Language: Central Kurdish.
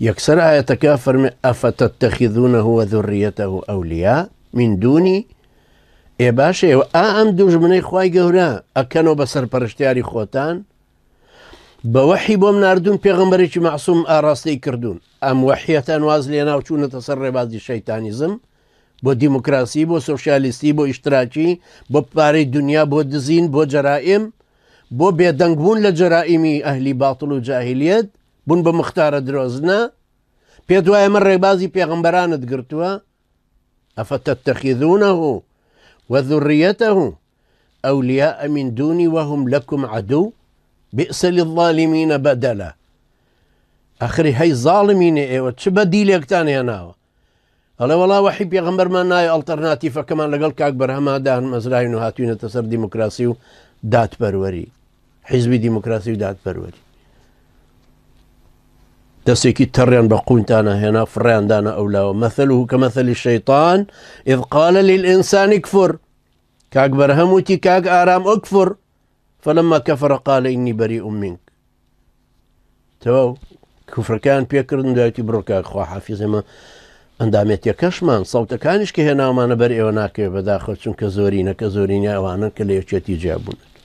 يكسر آية فرمي أفتتخذونه وذريته أولياء من دوني. إيه باشا أم دوج من إخوائي قهرا أكنوا بسر برشتياري خوتان بوحي بوم ناردون پیغمبري معصوم آراستي كردون أم وحية واز لنا وشون تصرف بعض الشيطانيزم بو ديمقراسي بو سوشياليستي بو اشتراكي بو باري الدنيا بو دزين بو جرائم بو بيدنقبون لجرائم أهل باطل وجاهلية بون بمختار دروزنا بيدوايا من ريبازي بيغمبران تقرتوا أفتتخذونه وذريته أولياء من دوني وهم لكم عدو بئس للظالمين بدلا. آخري هاي ظالمين ايوه شو بديلك تاني هنا الله والله وحي بيغمبر ما ناي الترناتيفا كمان لقل كاكبر هما دان مزراين وهاتوين تصر ديمقراسي دات بروري حزب ديمقراسي ودات بروري دسيكي تريان بقون تانا هنا فريان دانا أولا مثله كمثل الشيطان إذ قال للإنسان اكفر كاكبر هموتي كاك آرام اكفر فلما كفر قال إني بريء منك. تو كفر كان بيكرن دايتي بروكاك خوا حافظ ما اندامت يكشمان صوت كانش كهنا وما نبرئ وناكي بداخل شون كزورينا كزورينا وانا كليوشتي جابونك